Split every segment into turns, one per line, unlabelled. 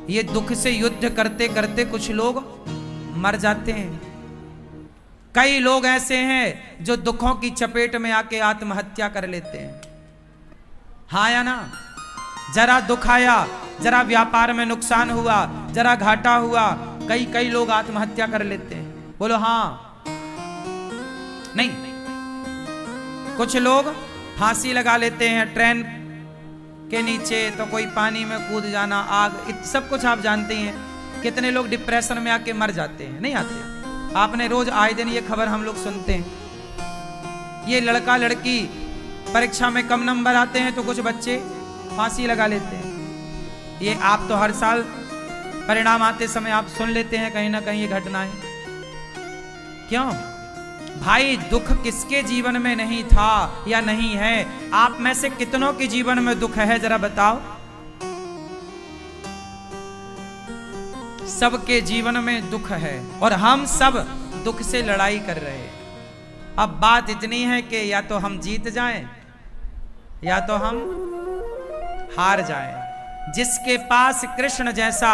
ये दुख से युद्ध करते करते कुछ लोग मर जाते हैं। कई लोग ऐसे हैं जो दुखों की चपेट में आके आत्महत्या कर लेते हैं। हाँ या ना? जरा दुख आया, जरा व्यापार में नुकसान हुआ, जरा घाटा हुआ, कई लोग आत्महत्या कर लेते हैं। बोलो हाँ। नहीं, कुछ लोग फांसी लगा लेते हैं ट्रेन के नीचे, तो कोई पानी में कूद जाना, आग, सब कुछ आप जानते हैं। कितने लोग डिप्रेशन में आके मर जाते हैं, नहीं आते? आपने रोज आए दिन ये खबर हम लोग सुनते हैं। ये लड़का लड़की परीक्षा में कम नंबर आते हैं तो कुछ बच्चे फांसी लगा लेते हैं। ये आप तो हर साल परिणाम आते समय आप सुन लेते हैं कहीं ना कहीं ये घटनाएं। क्यों भाई? दुख किसके जीवन में नहीं था या नहीं है? आप में से कितनों के जीवन में दुख है, जरा बताओ। सबके जीवन में दुख है और हम सब दुख से लड़ाई कर रहे हैं। अब बात इतनी है कि या तो हम जीत जाएं या तो हम हार जाएं। जिसके पास कृष्ण जैसा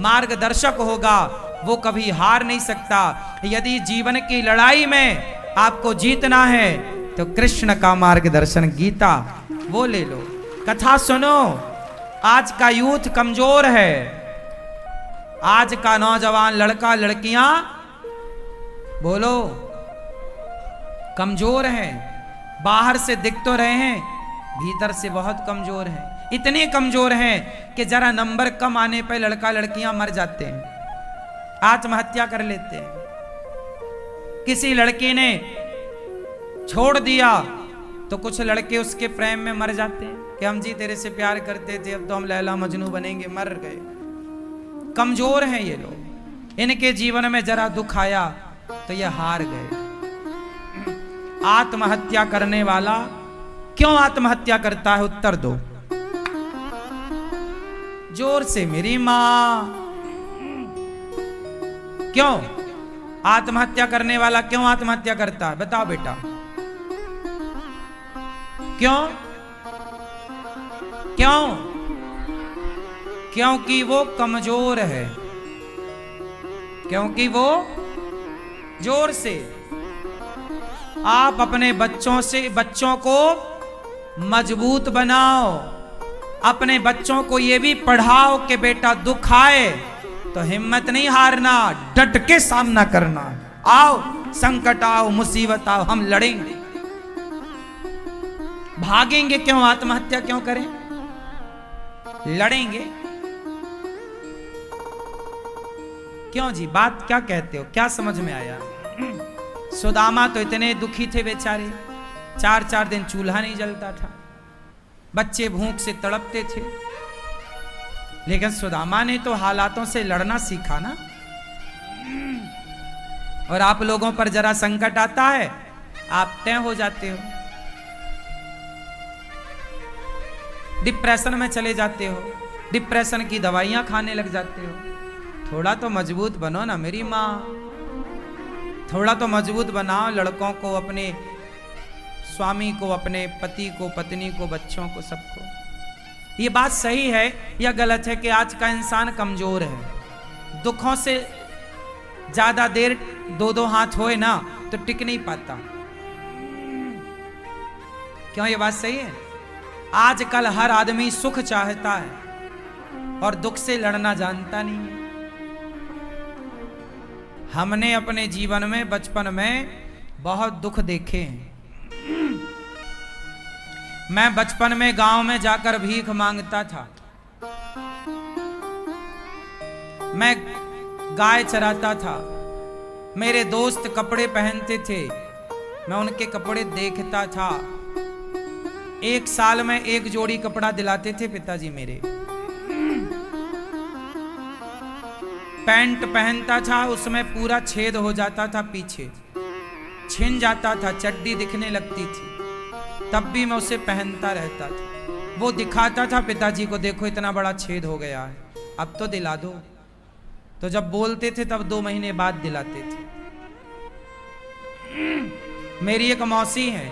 मार्गदर्शक होगा वो कभी हार नहीं सकता। यदि जीवन की लड़ाई में आपको जीतना है तो कृष्ण का मार्गदर्शन गीता वो ले लो। कथा सुनो। आज का यूथ कमजोर है। आज का नौजवान लड़का लड़कियां बोलो कमजोर हैं। बाहर से दिख तो रहे हैं, भीतर से बहुत कमजोर हैं। इतने कमजोर हैं कि जरा नंबर कम आने पर लड़का लड़कियां मर जाते हैं, आत्महत्या कर लेते हैं। किसी लड़के ने छोड़ दिया तो कुछ लड़के उसके प्रेम में मर जाते हैं कि हम जी तेरे से प्यार करते थे, अब तो हम लैला मजनू बनेंगे, मर गए। कमजोर हैं ये लोग। इनके जीवन में जरा दुख आया तो ये हार गए। आत्महत्या करने वाला क्यों आत्महत्या करता है? उत्तर दो जोर से मेरी मां। क्यों आत्महत्या करने वाला क्यों आत्महत्या करता है? बताओ बेटा, क्यों? क्यों? क्योंकि वो कमजोर है। क्योंकि वो जोर से। आप अपने बच्चों को मजबूत बनाओ। अपने बच्चों को ये भी पढ़ाओ कि बेटा दुख आए तो हिम्मत नहीं हारना, डट के सामना करना। आओ संकट आओ, मुसीबत आओ, हम लड़ेंगे। भागेंगे क्यों? आत्महत्या क्यों करें? लड़ेंगे क्यों जी? बात क्या कहते हो? क्या समझ में आया? सुदामा तो इतने दुखी थे बेचारे, 4-4 दिन चूल्हा नहीं जलता था, बच्चे भूख से तड़पते थे। लेकिन सुदामा ने तो हालातों से लड़ना सीखा ना। और आप लोगों पर जरा संकट आता है, आप तय हो जाते हो, डिप्रेशन में चले जाते हो, डिप्रेशन की दवाइयां खाने लग जाते हो। थोड़ा तो मजबूत बनो ना मेरी माँ, थोड़ा तो मजबूत बनाओ लड़कों को, अपने स्वामी को, अपने पति को, पत्नी को, बच्चों को, सबको। ये बात सही है या गलत है कि आज का इंसान कमजोर है? दुखों से ज्यादा देर 2-2 हाथ होए ना तो टिक नहीं पाता। क्यों? ये बात सही है। आजकल हर आदमी सुख चाहता है और दुख से लड़ना जानता नहीं है। हमने अपने जीवन में बचपन में बहुत दुख देखे हैं। मैं बचपन में गांव में जाकर भीख मांगता था। मैं गाय चराता था। मेरे दोस्त कपड़े पहनते थे, मैं उनके कपड़े देखता था। 1 साल में 1 जोड़ी कपड़ा दिलाते थे पिताजी मेरे। पैंट पहनता था, उसमें पूरा छेद हो जाता था, पीछे छिन जाता था, चड्डी दिखने लगती थी, तब भी मैं उसे पहनता रहता था। वो दिखाता था पिताजी को, देखो इतना बड़ा छेद हो गया है, अब तो दिला दो। तो जब बोलते थे तब 2 महीने बाद दिलाते थे। मेरी एक मौसी है,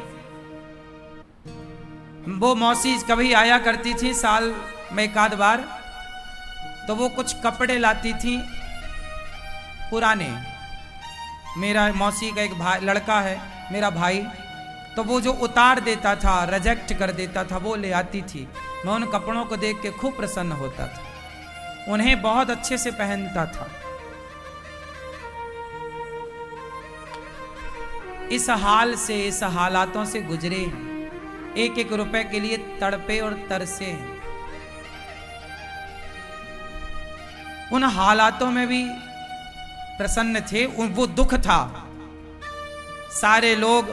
वो मौसी कभी आया करती थी साल में 1 आध बार। तो वो कुछ कपड़े लाती थी पुराने। मेरा मौसी का एक भाई लड़का है, मेरा भाई, तो वो जो उतार देता था, रिजेक्ट कर देता था, वो ले आती थी। मैं उन कपड़ों को देख के खूब प्रसन्न होता था, उन्हें बहुत अच्छे से पहनता था। इस हाल से, इस हालातों से गुजरे, एक एक रुपए के लिए तड़पे और तरसे हैं। उन हालातों में भी प्रसन्न थे, वो दुख था। सारे लोग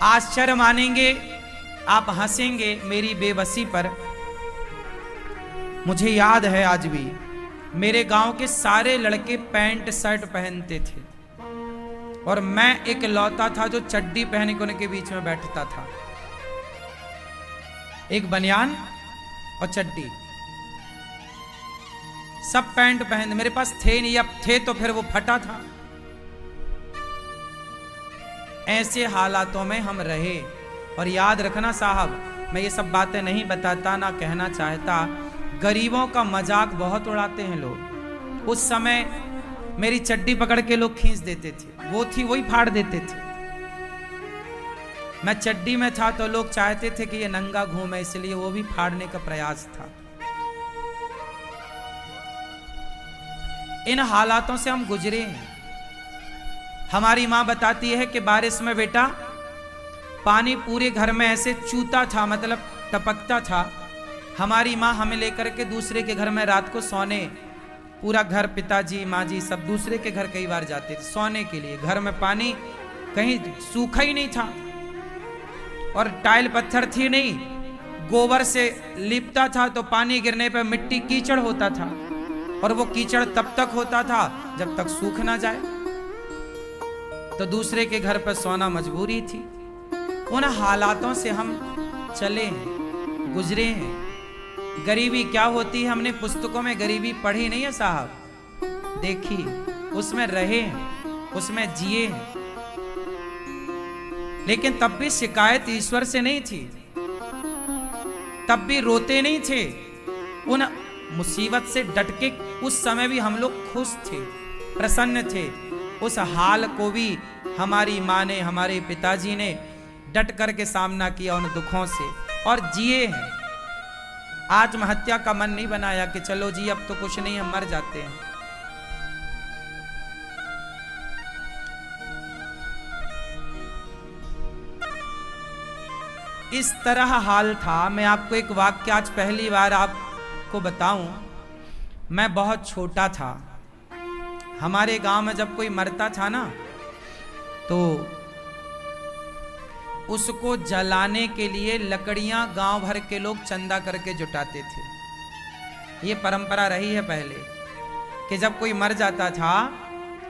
आश्चर्य मानेंगे, आप हंसेंगे मेरी बेबसी पर। मुझे याद है आज भी, मेरे गांव के सारे लड़के पैंट शर्ट पहनते थे और मैं एक लौता था जो चड्डी पहन के उनके बीच में बैठता था। एक बनियान और चड्डी, सब पैंट पहन, मेरे पास थे नहीं, अब थे तो फिर वो फटा था। ऐसे हालातों में हम रहे। और याद रखना साहब, मैं ये सब बातें नहीं बताता, ना कहना चाहता, गरीबों का मजाक बहुत उड़ाते हैं लोग। उस समय मेरी चड्डी पकड़ के लोग खींच देते थे, वो थी वही फाड़ देते थे। मैं चड्डी में था तो लोग चाहते थे कि ये नंगा घूमे, इसलिए वो भी फाड़ने का प्रयास था। इन हालातों से हम गुजरे हैं। हमारी माँ बताती है कि बारिश में बेटा पानी पूरे घर में ऐसे चूता था, मतलब टपकता था। हमारी माँ हमें लेकर के दूसरे के घर में रात को सोने, पूरा घर, पिताजी माँ जी सब दूसरे के घर कई बार जाते थे सोने के लिए। घर में पानी कहीं सूखा ही नहीं था और टाइल पत्थर थी नहीं, गोबर से लिपता था, तो पानी गिरने पर मिट्टी कीचड़ होता था और वो कीचड़ तब तक होता था जब तक सूख ना जाए। तो दूसरे के घर पर सोना मजबूरी थी। उन हालातों से हम चले हैं, गुजरे हैं। गरीबी क्या होती है हमने पुस्तकों में गरीबी पढ़ी नहीं है साहब, देखी, उसमें रहे हैं, उसमें जिए हैं। लेकिन तब भी शिकायत ईश्वर से नहीं थी, तब भी रोते नहीं थे। उन मुसीबत से डट के उस समय भी हम लोग खुश थे, प्रसन्न थे। उस हाल को भी हमारी माँ ने, हमारे पिताजी ने डट करके सामना किया उन दुखों से और जिए हैं। आत्महत्या का मन नहीं बनाया कि चलो जी अब तो कुछ नहीं, हम मर जाते हैं। इस तरह हाल था। मैं आपको एक वाक्य आज पहली बार आपको बताऊं। मैं बहुत छोटा था। हमारे गांव में जब कोई मरता था ना, तो उसको जलाने के लिए लकड़ियां गांव भर के लोग चंदा करके जुटाते थे। ये परंपरा रही है पहले कि जब कोई मर जाता था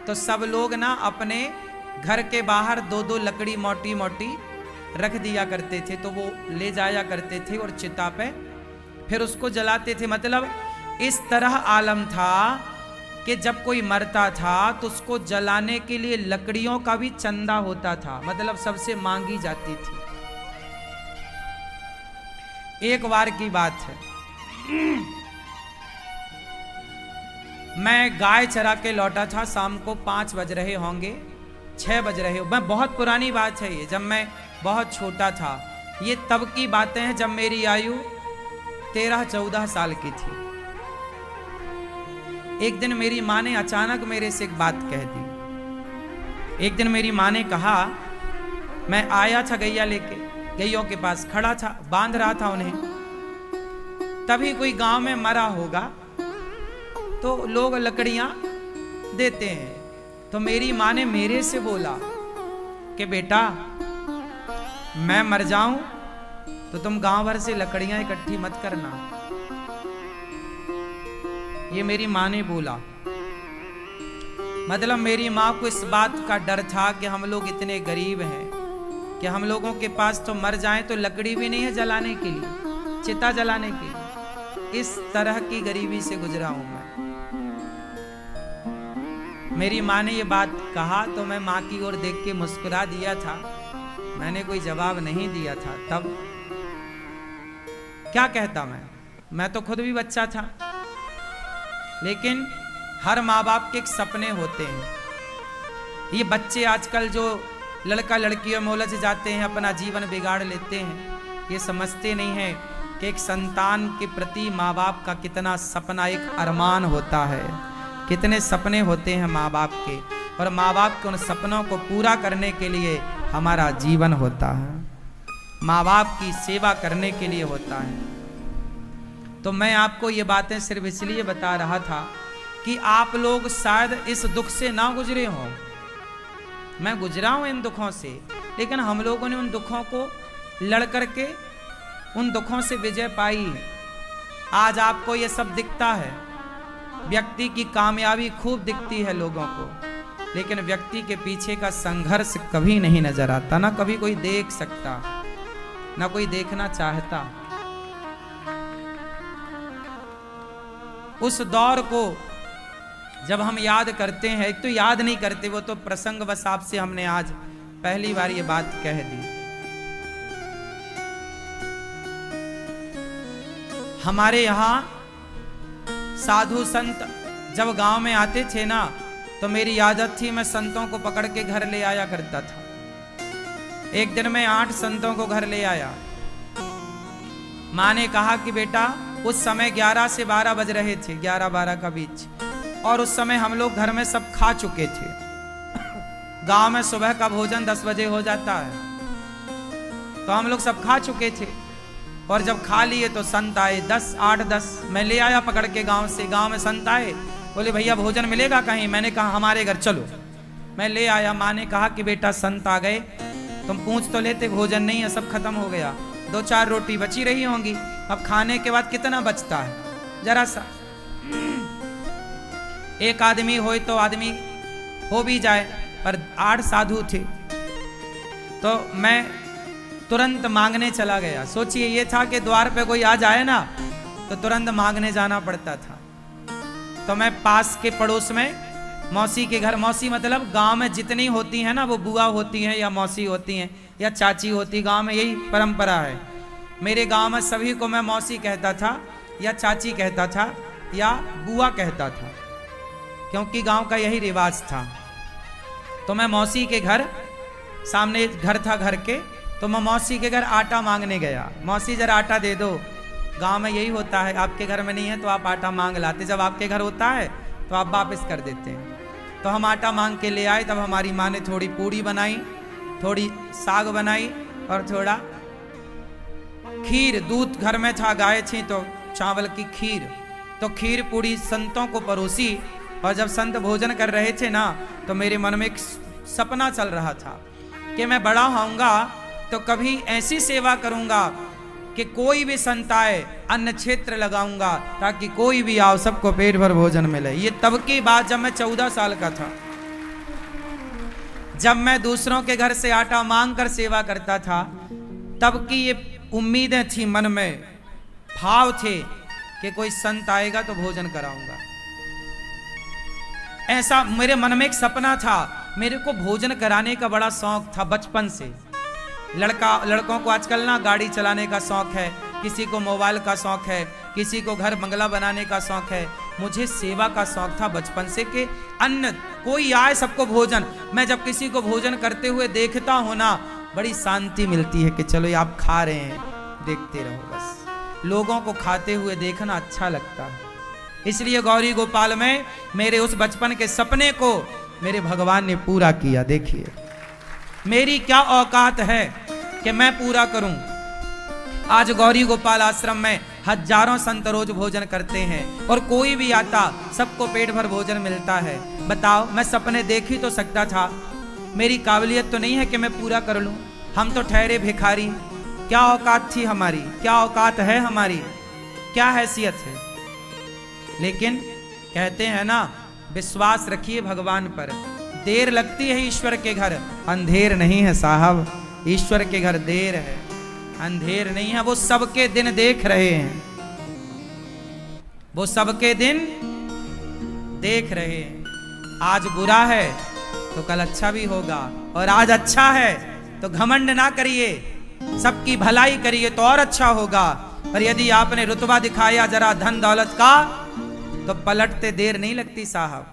तो सब लोग ना अपने घर के बाहर दो दो लकड़ी मोटी मोटी रख दिया करते थे, तो वो ले जाया करते थे और चिता पे फिर उसको जलाते थे। मतलब इस तरह आलम था कि जब कोई मरता था तो उसको जलाने के लिए लकड़ियों का भी चंदा होता था, मतलब सबसे मांगी जाती थी। एक बार की बात है, मैं गाय चरा के लौटा था, शाम को 5 बज रहे होंगे, 6 बज रहे हो। मैं बहुत पुरानी बात है ये, जब मैं बहुत छोटा था। ये तब की बातें हैं जब मेरी आयु 13-14 साल की थी। एक दिन मेरी माँ ने अचानक मेरे से एक बात कह दी। एक दिन मेरी माँ ने कहा, मैं आया था गैया लेके, गैयों के पास खड़ा था, बांध रहा था उन्हें, तभी कोई गांव में मरा होगा तो लोग लकड़ियां देते हैं। तो मेरी माँ ने मेरे से बोला कि बेटा मैं मर जाऊं तो तुम गांव भर से लकड़ियां इकट्ठी मत करना। ये मेरी माँ ने बोला। मतलब मेरी माँ को इस बात का डर था कि हम लोग इतने गरीब हैं कि हम लोगों के पास तो मर जाएं तो लकड़ी भी नहीं है जलाने के लिए, चिता जलाने के लिए। इस तरह की गरीबी से गुजरा हूं मैं। मेरी माँ ने ये बात कहा तो मैं माँ की ओर देख के मुस्कुरा दिया था, मैंने कोई जवाब नहीं दिया था। तब क्या कहता मैं तो खुद भी बच्चा था। लेकिन हर माँ बाप के एक सपने होते हैं। ये बच्चे आजकल जो लड़का लड़कियों में उलझ जाते हैं, अपना जीवन बिगाड़ लेते हैं, ये समझते नहीं हैं कि एक संतान के प्रति माँ बाप का कितना सपना, एक अरमान होता है, कितने सपने होते हैं माँ बाप के, और माँ बाप के उन सपनों को पूरा करने के लिए हमारा जीवन होता है, माँ बाप की सेवा करने के लिए होता है। तो मैं आपको ये बातें सिर्फ इसलिए बता रहा था कि आप लोग शायद इस दुख से ना गुजरे हों। मैं गुजरा हूं इन दुखों से, लेकिन हम लोगों ने उन दुखों को लड़ करके उन दुखों से विजय पाई है। आज आपको ये सब दिखता है, व्यक्ति की कामयाबी खूब दिखती है लोगों को, लेकिन व्यक्ति के पीछे का संघर्ष कभी नहीं नजर आता, ना कभी कोई देख सकता, ना कोई देखना चाहता। उस दौर को जब हम याद करते हैं, एक तो याद नहीं करते, वो तो प्रसंगवश आपसे हमने आज पहली बार ये बात कह दी। हमारे यहाँ साधु संत जब गांव में आते थे ना, तो मेरी आदत थी मैं संतों को पकड़ के घर ले आया करता था। एक दिन मैं 8 संतों को घर ले आया। माँ ने कहा कि बेटा, उस समय 11 से 12 बज रहे थे, 11-12 का बीच, और उस समय हम लोग घर में सब खा चुके थे। गांव में सुबह का भोजन 10 बजे हो जाता है, तो हम लोग सब खा चुके थे, और जब खा लिए तो संत आए 8-10 मैं ले आया पकड़ के गांव से। गांव में संत आए, बोले भैया भोजन मिलेगा कहीं? मैंने कहा हमारे घर चलो। मैं ले आया। माँ ने कहा कि बेटा संत आ गए, तुम पूछ तो लेते, भोजन नहीं है, सब खत्म हो गया, 2-4 रोटी बची रही होंगी, अब खाने के बाद कितना बचता है, जरा सा, एक आदमी हो तो आदमी हो भी जाए, पर 8 साधु थे। तो मैं तुरंत मांगने चला गया। सोचिए, ये था कि द्वार पे कोई आ जाए ना तो तुरंत मांगने जाना पड़ता था। तो मैं पास के पड़ोस में मौसी के घर, मौसी मतलब गांव में जितनी होती हैं ना, वो बुआ होती हैं या मौसी होती हैं या चाची होती, गांव में यही परंपरा है। मेरे गांव में सभी को मैं मौसी कहता था या चाची कहता था या बुआ कहता था, क्योंकि गांव का यही रिवाज था। तो मैं मौसी के घर, सामने घर था घर के, तो मैं मौसी के घर आटा मांगने गया। मौसी जरा आटा दे दो। गांव में यही होता है, आपके घर में नहीं है तो आप आटा मांग लाते, जब आपके घर होता है तो आप वापस कर देते हैं। तो हम आटा मांग के ले आए। तब हमारी माँ ने थोड़ी पूड़ी बनाई, थोड़ी साग बनाई और थोड़ा खीर, दूध घर में था, गाय थी तो चावल की खीर, तो खीर पूड़ी संतों को परोसी। और जब संत भोजन कर रहे थे ना, तो मेरे मन में एक सपना चल रहा था कि मैं बड़ा होऊंगा तो कभी ऐसी सेवा करूंगा कि कोई भी संत आए अन्न क्षेत्र लगाऊंगा, ताकि कोई भी आओ सबको पेट भर भोजन मिले। ये तब की बात जब मैं 14 साल का था, जब मैं दूसरों के घर से आटा मांग कर सेवा करता था, तब की ये उम्मीदें थी मन में, भाव थे कि कोई संत आएगा तो भोजन कराऊंगा। ऐसा मेरे मन में एक सपना था। मेरे को भोजन कराने का बड़ा शौक था बचपन से। लड़कों को आजकल ना गाड़ी चलाने का शौक है, किसी को मोबाइल का शौक है, किसी को घर बंगला बनाने का शौक है। मुझे सेवा का शौक था बचपन से कि अन्न, कोई आए सबको भोजन। मैं जब किसी को भोजन करते हुए देखता हूं ना, बड़ी शांति मिलती है कि चलो ये आप खा रहे हैं, देखते रहो बस। लोगों को खाते हुए देखना अच्छा लगता है। इसलिए गौरी गोपाल में मेरे उस बचपन के सपने को मेरे भगवान ने पूरा किया। देखिए मेरी क्या औकात है कि मैं पूरा करूं। आज गौरी गोपाल आश्रम में हजारों संत रोज भोजन करते हैं, और कोई भी आता सबको पेट भर भोजन मिलता है। बताओ, मैं सपने देख ही तो सकता था, मेरी काबिलियत तो नहीं है कि मैं पूरा कर लूं। हम तो ठहरे भिखारी। क्या औकात थी हमारी, क्या औकात है हमारी, क्या हैसियत है। लेकिन कहते हैं ना, विश्वास रखिए भगवान पर। देर लगती है ईश्वर के घर, अंधेर नहीं है साहब। ईश्वर के घर देर है, अंधेर नहीं है। वो सबके दिन देख रहे हैं, वो सबके दिन देख रहे हैं। आज बुरा है तो कल अच्छा भी होगा, और आज अच्छा है तो घमंड ना करिए, सबकी भलाई करिए तो और अच्छा होगा। और यदि आपने रुतबा दिखाया जरा धन दौलत का, तो पलटते देर नहीं लगती साहब।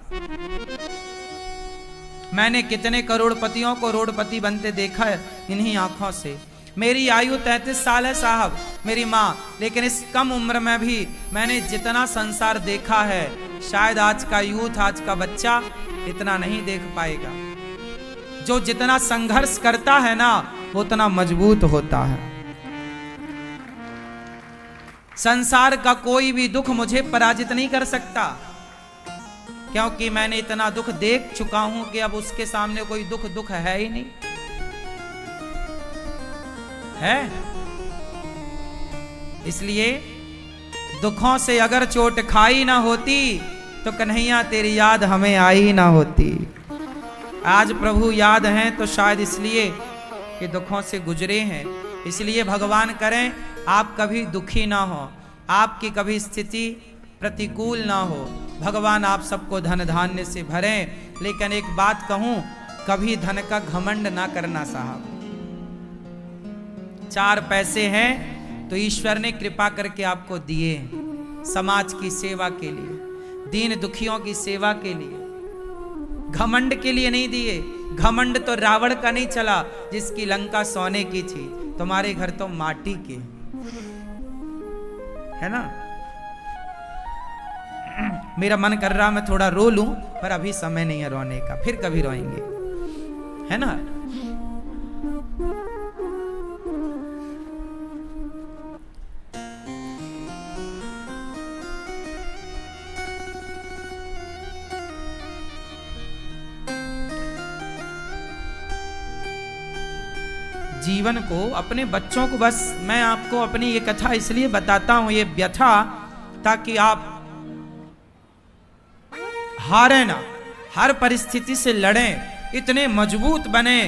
मैंने कितने करोड़पतियों को रोडपति बनते देखा है इन्हीं आंखों से। मेरी आयु 33 साल है साहब, मेरी माँ, लेकिन इस कम उम्र में भी मैंने जितना संसार देखा है, शायद आज का यूथ, आज का बच्चा इतना नहीं देख पाएगा। जो जितना संघर्ष करता है ना, वो उतना मजबूत होता है। संसार का कोई भी दुख मुझे पराजित नहीं कर सकता, क्योंकि मैंने इतना दुख देख चुका हूं कि अब उसके सामने कोई दुख है ही नहीं है। इसलिए दुखों से अगर चोट खाई ना होती तो कन्हैया तेरी याद हमें आई ना होती। आज प्रभु याद हैं तो शायद इसलिए कि दुखों से गुजरे हैं। इसलिए भगवान करें आप कभी दुखी ना हो, आपकी कभी स्थिति प्रतिकूल ना हो। भगवान आप सबको धन धान्य से भरें। लेकिन एक बात कहूं, कभी धन का घमंड ना करना साहब। 4 पैसे हैं तो ईश्वर ने कृपा करके आपको दिए, समाज की सेवा के लिए, दीन दुखियों की सेवा के लिए, घमंड के लिए नहीं दिए। घमंड तो रावण का नहीं चला, जिसकी लंका सोने की थी, तुम्हारे घर तो माटी के है ना। मेरा मन कर रहा मैं थोड़ा रो लूं, पर अभी समय नहीं है रोने का, फिर कभी रोएंगे, है ना। जीवन को, अपने बच्चों को, बस मैं आपको अपनी ये कथा इसलिए बताता हूं, ये व्यथा, ताकि आप हारे ना, हर परिस्थिति से लड़ें, इतने मजबूत बने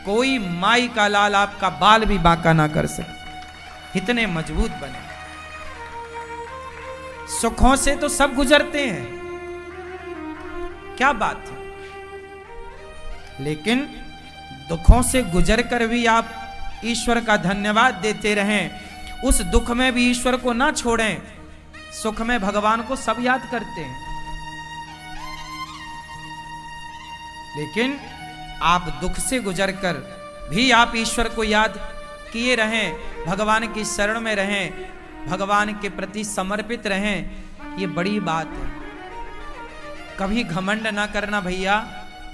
कोई माई का लाल आपका बाल भी बांका ना कर सके, इतने मजबूत बने। सुखों से तो सब गुजरते हैं, क्या बात है, लेकिन दुखों से गुजरकर भी आप ईश्वर का धन्यवाद देते रहें। उस दुख में भी ईश्वर को ना छोड़ें। सुख में भगवान को सब याद करते हैं, लेकिन आप दुख से गुजरकर भी आप ईश्वर को याद किए रहें, भगवान की शरण में रहें, भगवान के प्रति समर्पित रहें। ये बड़ी बात है। कभी घमंड ना करना भैया,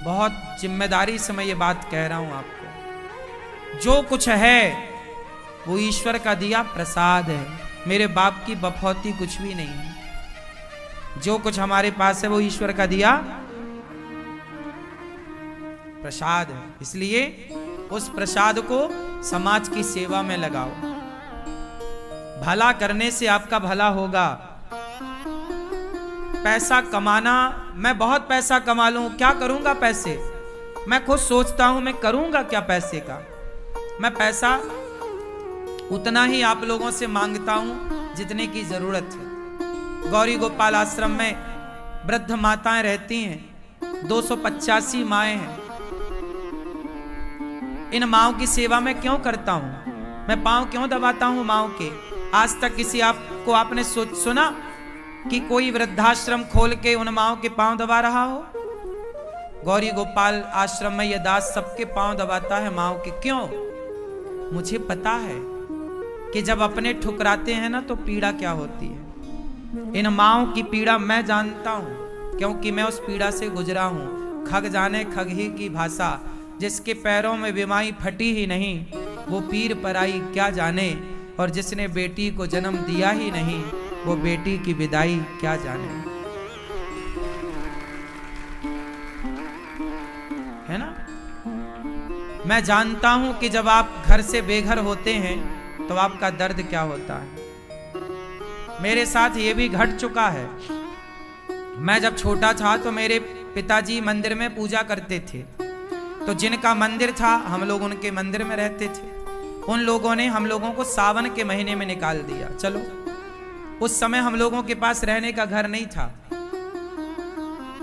बहुत जिम्मेदारी से मैं ये बात कह रहा हूं आपको। जो कुछ है वो ईश्वर का दिया प्रसाद है, मेरे बाप की बफौती कुछ भी नहीं है। जो कुछ हमारे पास है वो ईश्वर का दिया प्रसाद है। इसलिए उस प्रसाद को समाज की सेवा में लगाओ। भला करने से आपका भला होगा। पैसा कमाना, मैं बहुत पैसा कमा लूं, क्या करूंगा पैसे? मैं खुद सोचता हूं मैं करूंगा क्या पैसे का। मैं पैसा उतना ही आप लोगों से मांगता हूं जितने की जरूरत है। गौरी गोपाल आश्रम में वृद्ध माताएं रहती हैं, 285 माएं हैं। इन माओं की सेवा मैं क्यों करता हूं? मैं पांव क्यों दबाता हूं माओं के? आज तक किसी आपको आपने सुना कि कोई वृद्धाश्रम खोल के उन माओं के पांव दबा रहा हो? गौरी गोपाल आश्रम में यह दास सबके पांव दबाता है माओं के। क्यों? मुझे पता है कि जब अपने ठुकराते हैं ना तो पीड़ा क्या होती है। इन माओं की पीड़ा मैं जानता हूं, क्योंकि मैं उस पीड़ा से गुजरा हूं। खग जाने खग ही की भाषा, जिसके पैरों में बिमाई फटी ही नहीं वो पीर पराई क्या जाने, और जिसने बेटी को जन्म दिया ही नहीं वो बेटी की विदाई क्या जाने, है ना। मैं जानता हूं कि जब आप घर से बेघर होते हैं तो आपका दर्द क्या होता है। मेरे साथ ये भी घट चुका है। मैं जब छोटा था तो मेरे पिताजी मंदिर में पूजा करते थे, तो जिनका मंदिर था हम लोग उनके मंदिर में रहते थे। उन लोगों ने हम लोगों को सावन के महीने में निकाल दिया। चलो, उस समय हम लोगों के पास रहने का घर नहीं था।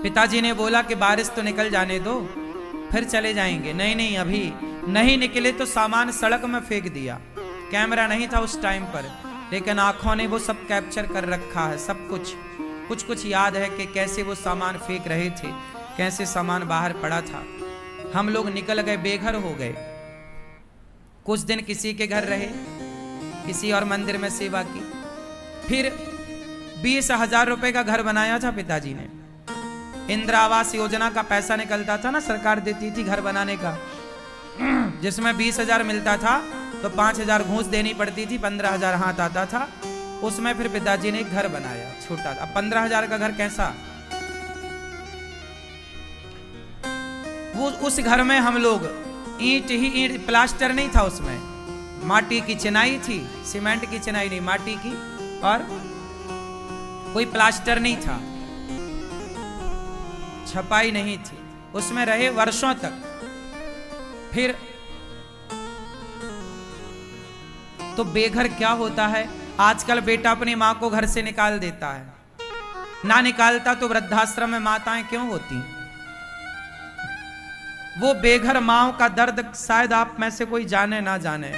पिताजी ने बोला कि बारिश तो निकल जाने दो, फिर चले जाएंगे। नहीं नहीं, अभी नहीं निकले तो सामान सड़क में फेंक दिया। कैमरा नहीं था उस टाइम पर, लेकिन आंखों ने वो सब कैप्चर कर रखा है, सब कुछ। कुछ कुछ याद है कि कैसे वो सामान फेंक रहे थे, कैसे सामान बाहर पड़ा था। हम लोग निकल गए, बेघर हो गए। कुछ दिन किसी के घर रहे, किसी और मंदिर में सेवा की। फिर 20,000 रुपए का घर बनाया था पिताजी ने। इंदिरा आवास योजना का पैसा निकलता था ना, सरकार देती थी घर बनाने का, जिसमें 20,000 मिलता था तो 5,000 घूस देनी पड़ती थी, 15,000 हाथ आता था। उसमें फिर पिताजी ने एक घर बनाया छोटा। अब 15,000 का घर कैसा, वो उस घर में हम लोग ईंट ही ईंट, प्लास्टर नहीं था उसमें, माटी की चिनाई थी, सीमेंट की चिनाई नहीं, माटी की, और कोई प्लास्टर नहीं था, छपाई नहीं थी। उसमें रहे वर्षों तक। फिर तो बेघर क्या होता है, आजकल बेटा अपनी मां को घर से निकाल देता है, ना निकालता तो वृद्धाश्रम में माताएं क्यों होती। वो बेघर माओ का दर्द शायद आप में से कोई जाने ना जाने।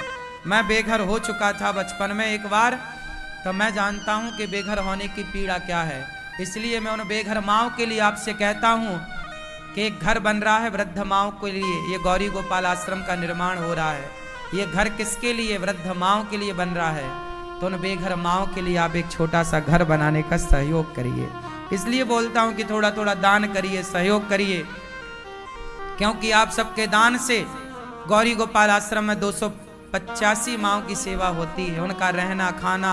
मैं बेघर हो चुका था बचपन में एक बार, तो मैं जानता हूं कि बेघर होने की पीड़ा क्या है। इसलिए मैं उन बेघर माओ के लिए आपसे कहता हूं कि एक घर बन रहा है वृद्ध माओ के लिए। ये गौरी गोपाल आश्रम का निर्माण हो रहा है। ये घर किसके लिए, वृद्ध माओ के लिए बन रहा है। तो उन बेघर माओ के लिए आप एक छोटा सा घर बनाने का सहयोग करिए। इसलिए बोलता हूं कि थोड़ा थोड़ा दान करिए, सहयोग करिए, क्योंकि आप सबके दान से गौरी गोपाल आश्रम में 285 माओ की सेवा होती है। उनका रहना खाना